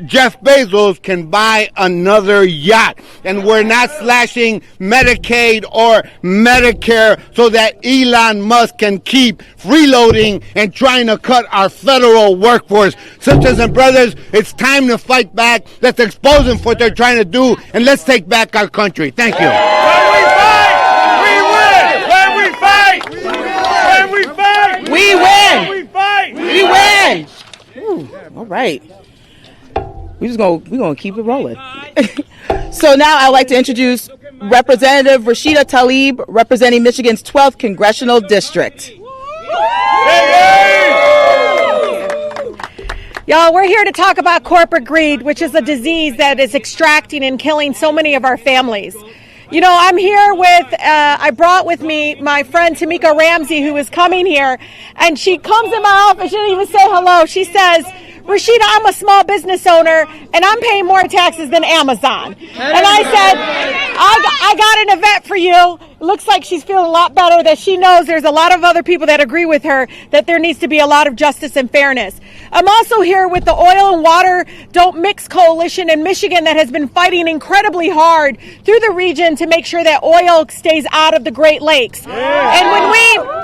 S3: Jeff Bezos can buy another yacht. And we're not slashing Medicaid or Medicare so that Elon Musk can keep freeloading and trying to cut our federal workforce. Sisters and brothers, it's time to fight back. Let's expose them for what they're trying to do, and let's take back our country. Thank you.
S13: When we fight, we win. When we fight,
S4: we win.
S13: When we fight,
S4: We win. Ooh, all right. We're gonna keep it rolling. So now I'd like to introduce Representative Rashida Tlaib, representing Michigan's 12th Congressional District.
S10: Y'all, we're here to talk about corporate greed, which is a disease that is extracting and killing so many of our families. You know, I'm here with, I brought with me my friend Tamika Ramsey, who is coming here, and she comes in my office, she didn't even say hello. She says, Rashida, I'm a small business owner, and I'm paying more taxes than Amazon. And I said, I got an event for you. It looks like she's feeling a lot better, that she knows there's a lot of other people that agree with her that there needs to be a lot of justice and fairness. I'm also here with the Oil and Water Don't Mix Coalition in Michigan that has been fighting incredibly hard through the region to make sure that oil stays out of the Great Lakes. And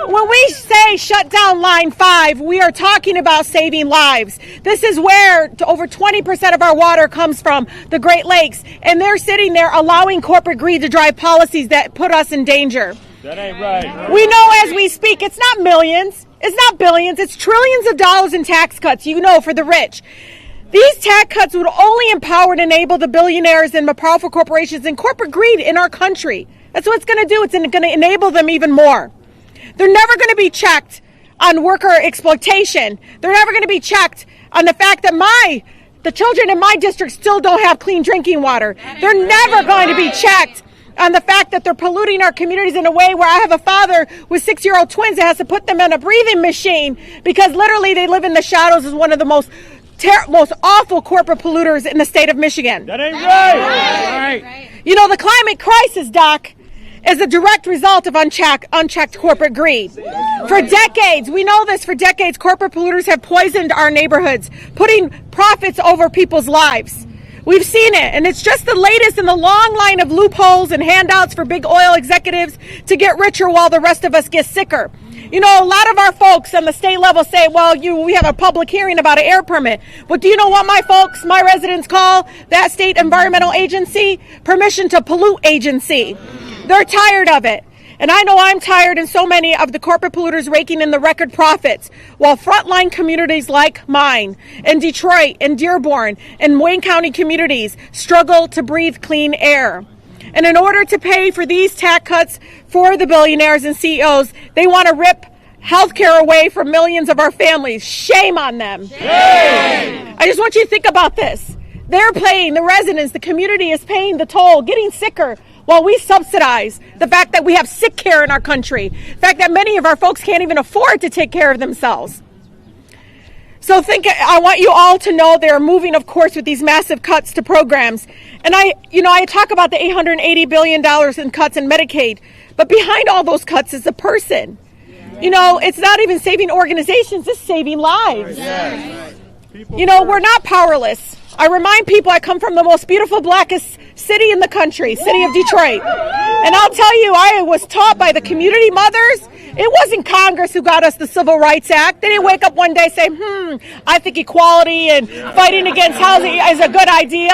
S10: when we say shut down Line 5, we are talking about saving lives. This is where over 20% of our water comes from, the Great Lakes, and they're sitting there allowing corporate greed to drive policies that put us in danger.
S13: That ain't right.
S10: We know as we speak, it's not millions, it's not billions, it's trillions of dollars in tax cuts, you know, for the rich. These tax cuts would only empower and enable the billionaires and the powerful corporations and corporate greed in our country. That's what it's going to do. It's going to enable them even more. They're never going to be checked on worker exploitation. They're never going to be checked on the fact that my
S14: The children in my district still don't have clean drinking water. They're never going to be checked on the fact that they're polluting our communities in a way where I have a father with 6-year-old twins that has to put them in a breathing machine because literally they live in the shadows as one of the most awful corporate polluters in the state of Michigan.
S13: That ain't right.
S14: You know, the climate crisis, Doc, is a direct result of unchecked corporate greed. For decades, we know this, for decades, corporate polluters have poisoned our neighborhoods, putting profits over people's lives. We've seen it, and it's just the latest in the long line of loopholes and handouts for big oil executives to get richer while the rest of us get sicker. You know, a lot of our folks on the state level say, well, we have a public hearing about an air permit. But do you know what my residents call that state environmental agency? Permission to pollute agency. They're tired of it. And I know I'm tired, and so many of the corporate polluters raking in the record profits, while frontline communities like mine, in Detroit, and Dearborn, and Wayne County communities struggle to breathe clean air. And in order to pay for these tax cuts for the billionaires and CEOs, they want to rip healthcare away from millions of our families. Shame on them. Shame! I just want you to think about this. They're paying, the residents, the community is paying the toll, getting sicker, while we subsidize the fact that we have sick care in our country, the fact that many of our folks can't even afford to take care of themselves. So I want you all to know they're moving, of course, with these massive cuts to programs. And I talk about the $880 billion in cuts in Medicaid, but behind all those cuts is a person. You know, it's not even saving organizations, it's saving lives. You know, we're not powerless. I remind people I come from the most beautiful, blackest city in the country, city of Detroit. And I'll tell you, I was taught by the community mothers. It wasn't Congress who got us the Civil Rights Act. They didn't wake up one day and say, I think equality and fighting against housing is a good idea.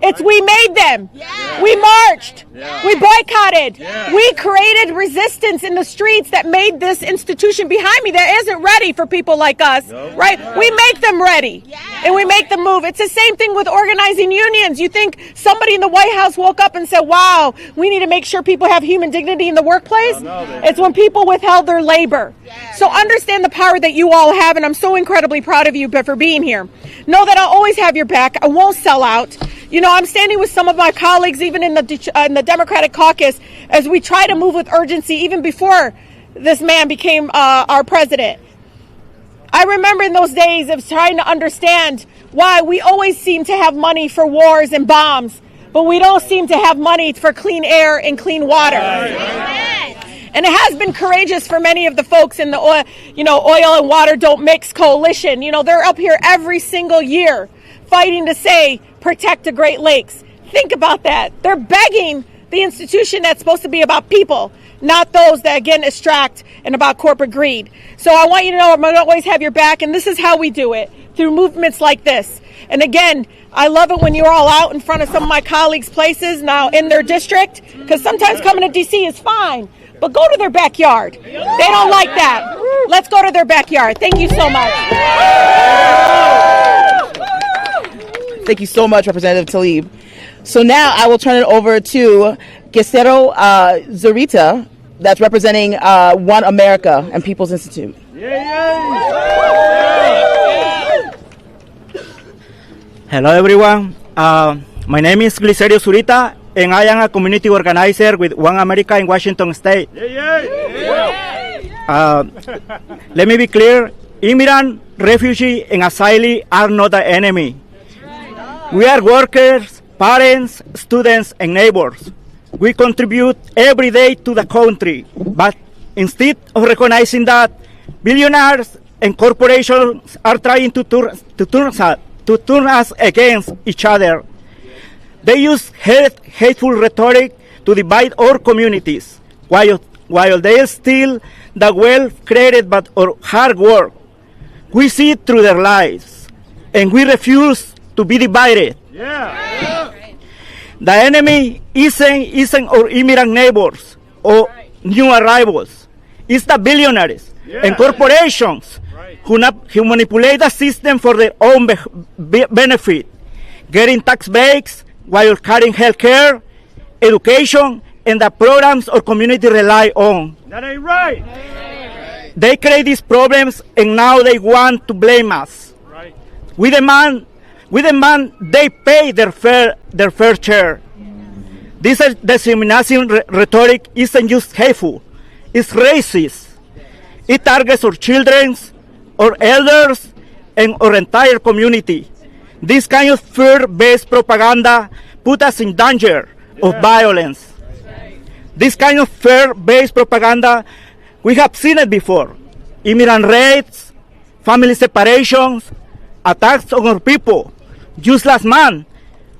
S14: It's we made them. Yeah. We marched. Yeah. We boycotted. Yeah. We created resistance in the streets that made this institution behind me that isn't ready for people like us, right? We make them ready, and we make them move. It's the same thing with organizing unions. You think somebody in the White House woke up and said, wow, we need to make sure people have human dignity in the workplace? It's when people withheld their labor. So understand the power that you all have, and I'm so incredibly proud of you for being here. Know that I'll always have your back. I won't sell out. You know, I'm standing with some of my colleagues, even in the Democratic Caucus, as we try to move with urgency, even before this man became our president. I remember in those days of trying to understand why we always seem to have money for wars and bombs, but we don't seem to have money for clean air and clean water. And it has been courageous for many of the folks in the oil and water don't mix coalition. You know, they're up here every single year fighting to say, protect the Great Lakes. Think about that. They're begging the institution that's supposed to be about people, not those that, again, extract and about corporate greed. So I want you to know I'm going to always have your back, and this is how we do it, through movements like this. And again, I love it when you're all out in front of some of my colleagues' places now in their district, because sometimes coming to D.C. is fine, but go to their backyard. They don't like that. Let's go to their backyard. Thank you so much.
S4: Thank you so much, Representative Tlaib. So now I will turn it over to Gesero Zurita, that's representing One America and People's Institute.
S15: Hello, everyone. My name is Gesero Zurita, and I am a community organizer with One America in Washington State. Let me be clear. Immigrant, refugee, and asylee are not the enemy. We are workers, parents, students, and neighbors. We contribute every day to the country, but instead of recognizing that, billionaires and corporations are trying to turn us against each other. They use hateful rhetoric to divide our communities, while they steal the wealth created by our hard work. We see through their lies, and we refuse to be divided. The enemy isn't our immigrant neighbors or new arrivals. It's the billionaires and corporations who manipulate the system for their own benefit, getting tax breaks while cutting health care, education, and the programs our community rely on.
S13: That ain't right.
S15: They create these problems, and now they want to blame us. We demand We demand they pay their fair share. This discrimination rhetoric isn't just hateful, it's racist. It targets our children, our elders, and our entire community. This kind of fear-based propaganda puts us in danger of violence. This kind of fear-based propaganda, we have seen it before. Immigrant raids, family separations, attacks on our people. Just last month,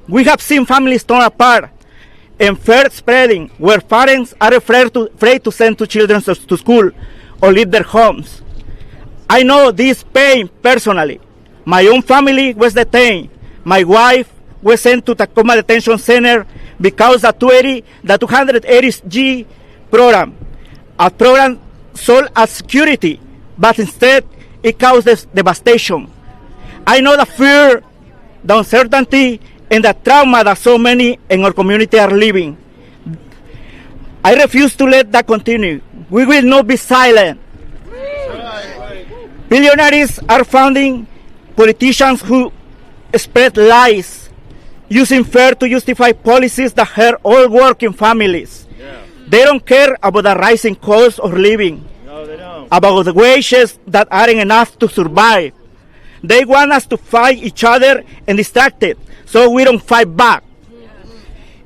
S15: we have seen families torn apart and fear spreading where parents are afraid to send two children to school or leave their homes. I know this pain personally. My own family was detained. My wife was sent to Tacoma Detention Center because the 280G program, a program sold as security, but instead it causes devastation. I know the fear, the uncertainty, and the trauma that so many in our community are living. I refuse to let that continue. We will not be silent. Billionaires are funding politicians who spread lies, using fear to justify policies that hurt all working families. They don't care about the rising cost of living, about the wages that aren't enough to survive. They want us to fight each other and distracted, so we don't fight back.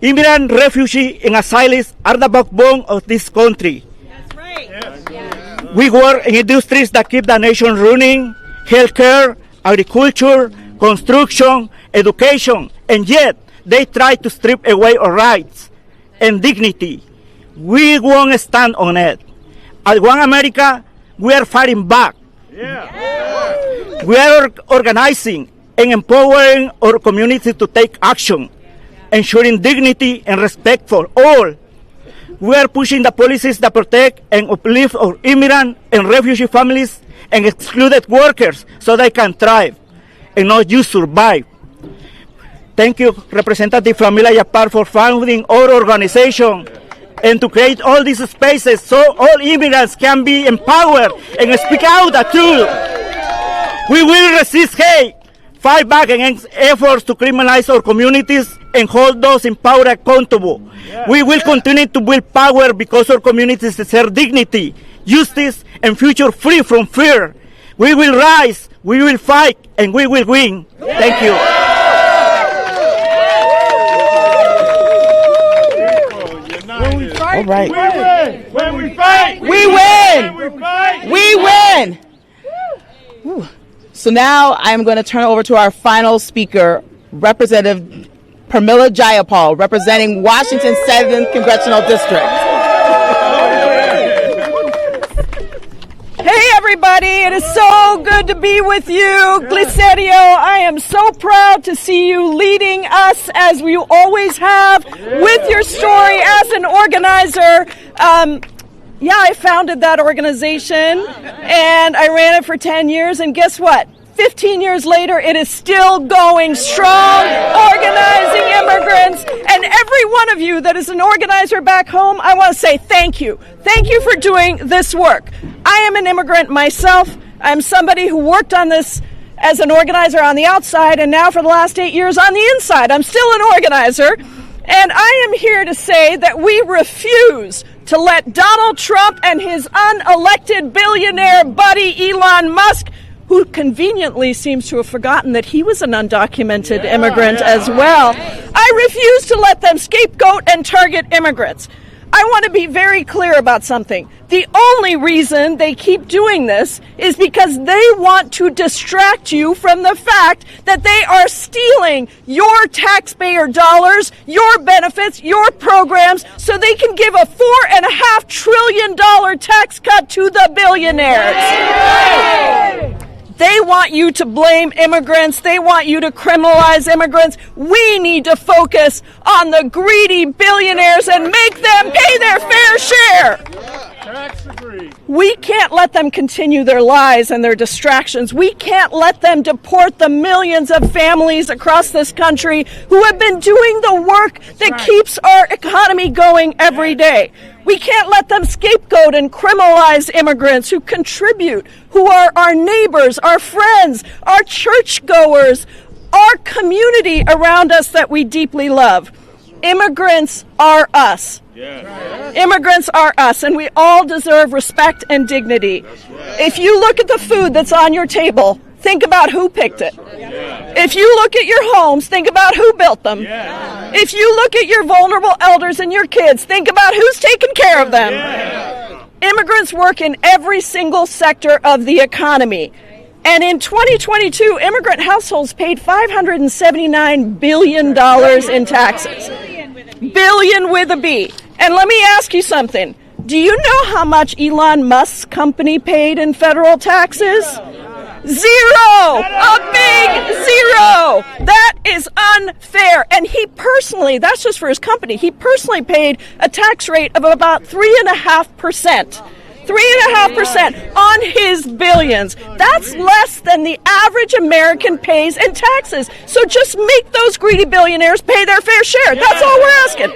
S15: Immigrant, refugees, and asylees are the backbone of this country.
S14: That's right.
S15: We work in industries that keep the nation running: healthcare, agriculture, construction, education, and yet they try to strip away our rights and dignity. We won't stand on it. At One America, we are fighting back. We are organizing and empowering our community to take action, ensuring dignity and respect for all. We are pushing the policies that protect and uplift our immigrant and refugee families and excluded workers so they can thrive and not just survive. Thank you, Representative Pramila Jayapal, for founding our organization and to create all these spaces so all immigrants can be empowered and speak out the truth. We will resist hate, fight back against efforts to criminalize our communities, and hold those in power accountable. We will continue to build power because our communities deserve dignity, justice, and future free from fear. We will rise, we will fight, and we will win. Thank you.
S4: All right.
S13: We win. When we fight,
S4: We win.
S13: When we fight,
S4: We win. Whew. So now I'm going to turn it over to our final speaker, Representative Pramila Jayapal, representing Washington 7th Congressional District.
S14: Hey everybody, it is so good to be with you. Glicerio, I am so proud to see you leading us as you always have with your story as an organizer. I founded that organization and I ran it for 10 years, and guess what? 15 years later, it is still going strong, organizing immigrants. And every one of you that is an organizer back home, I want to say thank you. Thank you for doing this work. I am an immigrant myself. I'm somebody who worked on this as an organizer on the outside, and now for the last 8 years on the inside. I'm still an organizer. And I am here to say that we refuse to let Donald Trump and his unelected billionaire buddy Elon Musk, who conveniently seems to have forgotten that he was an undocumented immigrant as well. I refuse to let them scapegoat and target immigrants. I want to be very clear about something. The only reason they keep doing this is because they want to distract you from the fact that they are stealing your taxpayer dollars, your benefits, your programs, so they can give a $4.5 trillion tax cut to the billionaires. They want you to blame immigrants. They want you to criminalize immigrants. We need to focus on the greedy billionaires and make them pay their fair share. We can't let them continue their lies and their distractions. We can't let them deport the millions of families across this country who have been doing the work that keeps our economy going every day. We can't let them scapegoat and criminalize immigrants who contribute, who are our neighbors, our friends, our churchgoers,
S7: our community around us that we deeply love. Immigrants are us. Immigrants are us, and we all deserve respect and dignity. If you look at the food that's on your table, think about who picked it. If you look at your homes, think about who built them. If you look at your vulnerable elders and your kids, think about who's taking care of them. Immigrants work in every single sector of the economy. And in 2022, immigrant households paid $579 billion in taxes. Billion with a B. And let me ask you something. Do you know how much Elon Musk's company paid in federal taxes? Zero! A big zero! That is unfair. And he personally, that's just for his company, he personally paid a tax rate of about 3.5%. 3.5% on his billions. That's less than the average American pays in taxes. So just make those greedy billionaires pay their fair share. That's all we're asking.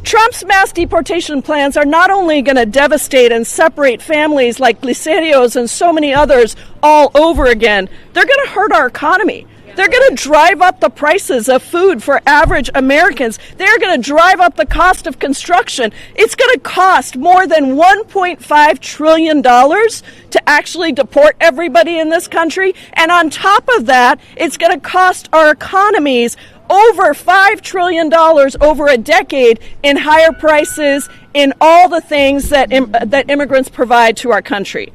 S7: Trump's mass deportation plans are not only going to devastate and separate families like Glicerios and so many others all over again, they're going to hurt our economy. They're going to drive up the prices of food for average Americans. They're going to drive up the cost of construction. It's going to cost more than $1.5 trillion to actually deport everybody in this country. And on top of that, it's going to cost our economies over $5 trillion over a decade in higher prices, in all the things that immigrants provide to our country.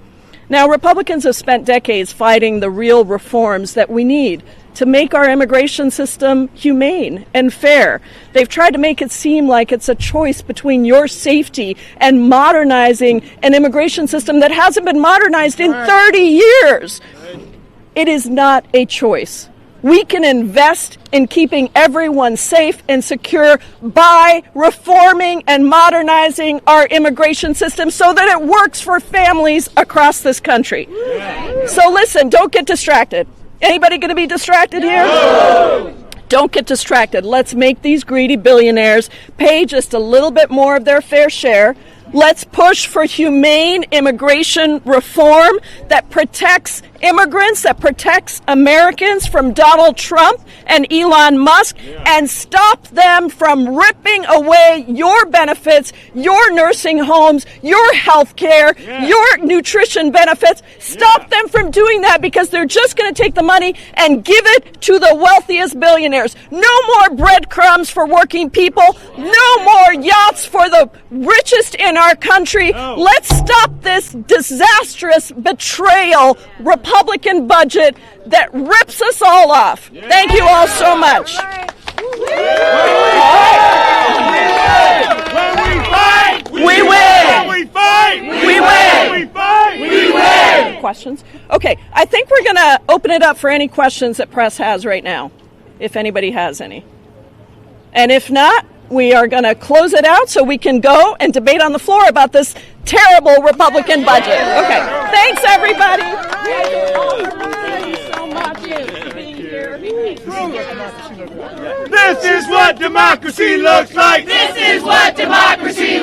S7: Now, Republicans have spent decades fighting the real reforms that we need to make our immigration system humane and fair. They've tried to make it seem like it's a choice between your safety and modernizing an immigration system that hasn't been modernized in 30 years. It is not a choice. We can invest in keeping everyone safe and secure by reforming and modernizing our immigration system so that it works for families across this country. So listen, don't get distracted. Anybody going to be distracted here? No! Don't get distracted. Let's make these greedy billionaires pay just a little bit more of their fair share. Let's push for humane immigration reform that protects immigrants, that protects Americans from Donald Trump and Elon Musk, and stop them from ripping away your benefits, your nursing homes, your health care, your nutrition benefits. Stop them from doing that, because they're just going to take the money and give it to the wealthiest billionaires. No more breadcrumbs for working people. No more yachts for the richest in our country. Let's stop this disastrous betrayal Republican budget that rips us all off. Thank you all so much. We win. Questions? Okay, I think we're going to open it up for any questions that press has right now, if anybody has any. And if not, we are going to close it out so we can go and debate on the floor about this terrible Republican budget. Okay, thanks everybody. Thank you so much for being here.
S13: This is what democracy looks like. This is what democracy